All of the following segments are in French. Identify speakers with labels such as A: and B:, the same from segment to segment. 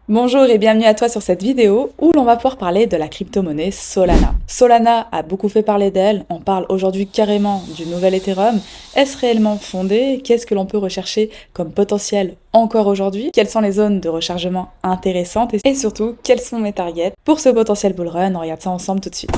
A: Bonjour et bienvenue à toi sur cette vidéo où l'on va pouvoir parler de la crypto-monnaie Solana. Solana a beaucoup fait parler d'elle, on parle aujourd'hui carrément du nouvel Ethereum. Est-ce réellement fondé? Qu'est-ce que l'on peut rechercher comme potentiel encore aujourd'hui? Quelles sont les zones de rechargement intéressantes? Et surtout, quels sont mes targets pour ce potentiel bull run? On regarde ça ensemble tout de suite.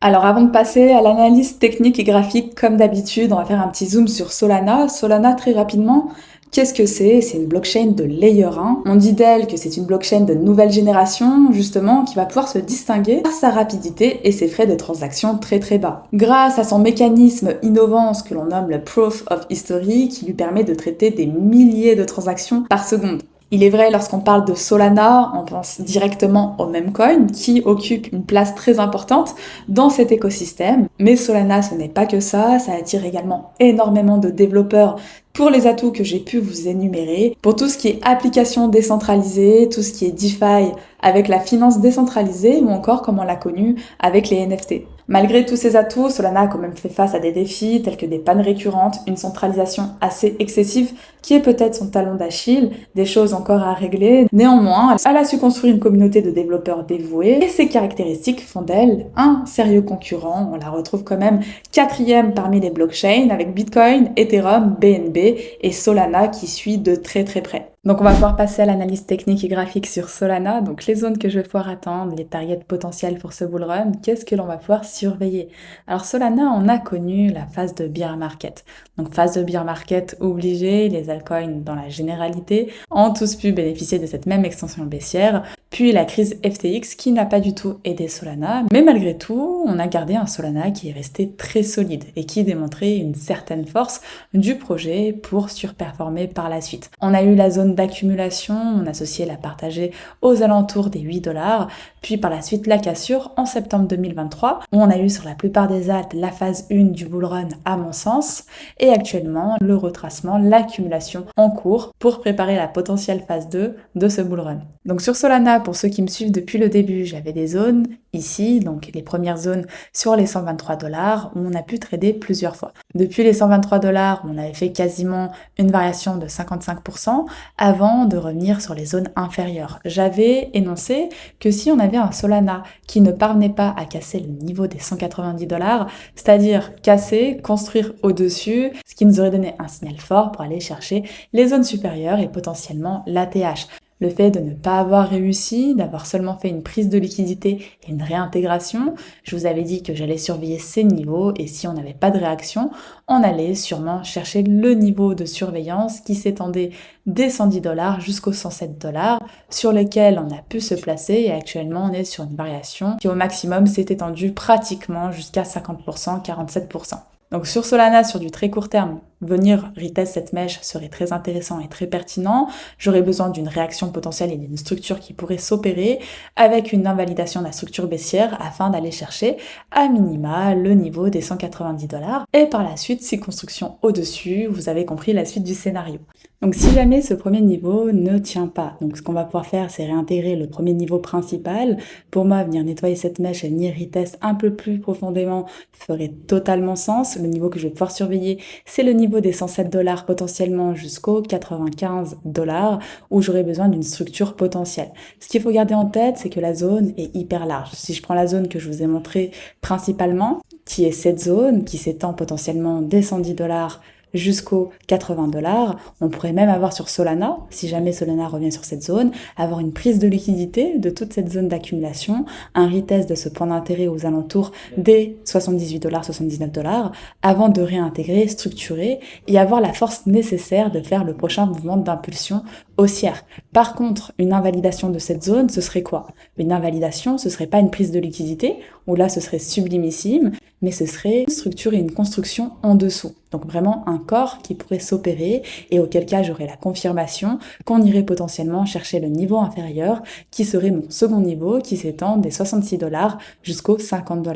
A: Alors avant de passer à l'analyse technique et graphique, comme d'habitude, on va faire un petit zoom sur Solana. Solana, très rapidement, qu'est-ce que c'est? C'est une blockchain de layer 1. On dit d'elle que c'est une blockchain de nouvelle génération, justement, qui va pouvoir se distinguer par sa rapidité et ses frais de transaction très très bas. Grâce à son mécanisme innovant, ce que l'on nomme le Proof of History, qui lui permet de traiter des milliers de transactions par seconde. Il est vrai, lorsqu'on parle de Solana, on pense directement au meme coin qui occupe une place très importante dans cet écosystème. Mais Solana, ce n'est pas que ça attire également énormément de développeurs pour les atouts que j'ai pu vous énumérer, pour tout ce qui est application décentralisée, tout ce qui est DeFi avec la finance décentralisée ou encore comme on l'a connu avec les NFT. Malgré tous ces atouts, Solana a quand même fait face à des défis tels que des pannes récurrentes, une centralisation assez excessive qui est peut-être son talon d'Achille, des choses encore à régler. Néanmoins, elle a su construire une communauté de développeurs dévoués et ces caractéristiques font d'elle un sérieux concurrent. On la retrouve quand même quatrième parmi les blockchains avec Bitcoin, Ethereum, BNB et Solana qui suit de très très près. Donc on va pouvoir passer à l'analyse technique et graphique sur Solana, donc les zones que je vais pouvoir attendre, les targets potentiels pour ce bull run, qu'est-ce que l'on va pouvoir surveiller. Alors Solana, on a connu la phase de bear market. Donc phase de bear market obligée, les altcoins dans la généralité ont tous pu bénéficier de cette même extension baissière, puis la crise FTX qui n'a pas du tout aidé Solana, mais malgré tout, on a gardé un Solana qui est resté très solide et qui démontrait une certaine force du projet pour surperformer par la suite. On a eu la zone d'accumulation, on associé la partager aux alentours des 8 $, puis par la suite la cassure en septembre 2023, où on a eu sur la plupart des alts la phase 1 du bull run à mon sens, et actuellement le retracement, l'accumulation en cours pour préparer la potentielle phase 2 de ce bull run. Donc sur Solana, pour ceux qui me suivent depuis le début, j'avais des zones ici, donc les premières zones sur les 123 $, où on a pu trader plusieurs fois. Depuis les 123 $, on avait fait quasiment une variation de 55% avant de revenir sur les zones inférieures. J'avais énoncé que si on avait un Solana qui ne parvenait pas à casser le niveau des 190 $, c'est-à-dire casser, construire au-dessus, ce qui nous aurait donné un signal fort pour aller chercher les zones supérieures et potentiellement l'ATH. Le fait de ne pas avoir réussi, d'avoir seulement fait une prise de liquidité et une réintégration, je vous avais dit que j'allais surveiller ces niveaux et si on n'avait pas de réaction, on allait sûrement chercher le niveau de surveillance qui s'étendait des 110 $ jusqu'aux 107 $, sur lequel on a pu se placer et actuellement on est sur une variation qui au maximum s'est étendue pratiquement jusqu'à 50%, 47%. Donc sur Solana, sur du très court terme, venir retest cette mèche serait très intéressant et très pertinent. J'aurais besoin d'une réaction potentielle et d'une structure qui pourrait s'opérer avec une invalidation de la structure baissière afin d'aller chercher à minima le niveau des 190 $. Et par la suite, si construction au-dessus, vous avez compris la suite du scénario. Donc si jamais ce premier niveau ne tient pas, donc ce qu'on va pouvoir faire, c'est réintégrer le premier niveau principal. Pour moi, venir nettoyer cette mèche et venir retest un peu plus profondément ferait totalement sens. Le niveau que je vais pouvoir surveiller, c'est le niveau des 107 $ potentiellement jusqu'aux 95 $, où j'aurai besoin d'une structure potentielle. Ce qu'il faut garder en tête, c'est que la zone est hyper large. Si je prends la zone que je vous ai montrée principalement, qui est cette zone, qui s'étend potentiellement des 110 $ jusqu'aux 80 $. On pourrait même avoir sur Solana, si jamais Solana revient sur cette zone, avoir une prise de liquidité de toute cette zone d'accumulation, un retest de ce point d'intérêt aux alentours des 78 $, 79 $, avant de réintégrer, structurer et avoir la force nécessaire de faire le prochain mouvement d'impulsion haussière. Par contre, une invalidation de cette zone, ce serait quoi? Une invalidation, ce serait pas une prise de liquidité, où là ce serait sublimissime, mais ce serait une structure et une construction en dessous. Donc vraiment un corps qui pourrait s'opérer et auquel cas j'aurais la confirmation qu'on irait potentiellement chercher le niveau inférieur qui serait mon second niveau qui s'étend des 66 $ jusqu'aux 50 $.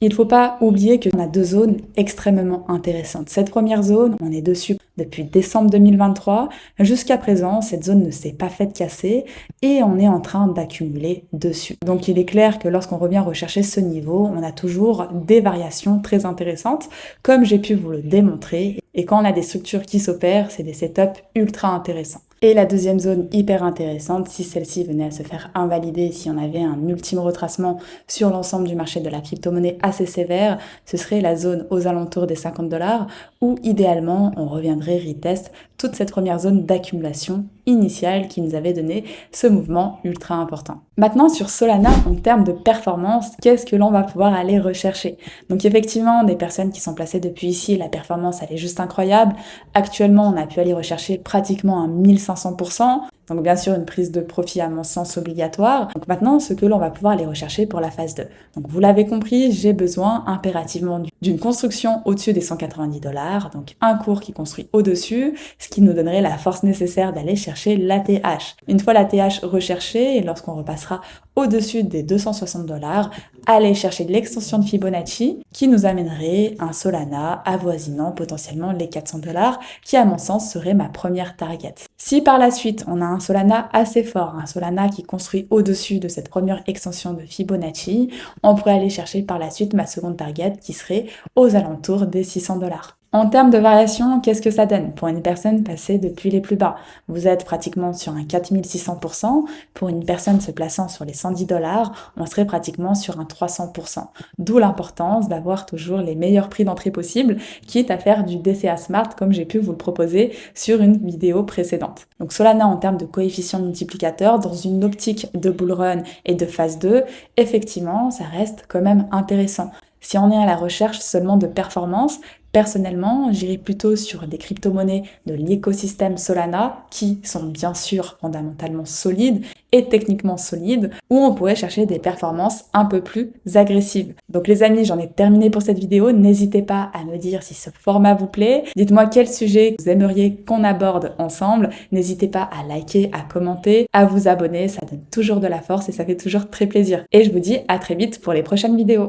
A: Il ne faut pas oublier qu'on a deux zones extrêmement intéressantes. Cette première zone, on est dessus depuis décembre 2023. Jusqu'à présent, cette zone ne s'est pas faite casser et on est en train d'accumuler dessus. Donc il est clair que lorsqu'on revient rechercher ce niveau, on a toujours des variations très intéressantes, comme j'ai pu vous le démontrer. Et quand on a des structures qui s'opèrent, c'est des setups ultra intéressants. Et la deuxième zone hyper intéressante, si celle-ci venait à se faire invalider, si on avait un ultime retracement sur l'ensemble du marché de la crypto-monnaie assez sévère, ce serait la zone aux alentours des 50 $, où idéalement on reviendrait retest toute cette première zone d'accumulation initiale qui nous avait donné ce mouvement ultra important. Maintenant sur Solana, en termes de performance, qu'est-ce que l'on va pouvoir aller rechercher? Donc effectivement, des personnes qui sont placées depuis ici, la performance elle est juste incroyable. Actuellement, on a pu aller rechercher pratiquement un 1500%. Donc bien sûr, une prise de profit à mon sens obligatoire. Donc maintenant, ce que l'on va pouvoir aller rechercher pour la phase 2. Donc vous l'avez compris, j'ai besoin impérativement d'une construction au-dessus des 190 $, donc un cours qui construit au-dessus, ce qui nous donnerait la force nécessaire d'aller chercher l'ATH. Une fois l'ATH recherchée, et lorsqu'on repassera au-dessus des 260 $, aller chercher l'extension de Fibonacci qui nous amènerait un Solana avoisinant potentiellement les 400 $, qui à mon sens serait ma première target. Si par la suite on a un Solana assez fort, un Solana qui construit au-dessus de cette première extension de Fibonacci, on pourrait aller chercher par la suite ma seconde target qui serait aux alentours des 600 $. En termes de variation, qu'est-ce que ça donne pour une personne passée depuis les plus bas? Vous êtes pratiquement sur un 4600%. Pour une personne se plaçant sur les 110 $, on serait pratiquement sur un 300%. D'où l'importance d'avoir toujours les meilleurs prix d'entrée possibles, quitte à faire du DCA Smart comme j'ai pu vous le proposer sur une vidéo précédente. Donc Solana en termes de coefficient multiplicateur, dans une optique de bull run et de phase 2, effectivement, ça reste quand même intéressant. Si on est à la recherche seulement de performance, personnellement, j'irai plutôt sur des crypto-monnaies de l'écosystème Solana qui sont bien sûr fondamentalement solides et techniquement solides, où on pourrait chercher des performances un peu plus agressives. Donc les amis, j'en ai terminé pour cette vidéo. N'hésitez pas à me dire si ce format vous plaît. Dites-moi quel sujet vous aimeriez qu'on aborde ensemble. N'hésitez pas à liker, à commenter, à vous abonner. Ça donne toujours de la force et ça fait toujours très plaisir. Et je vous dis à très vite pour les prochaines vidéos.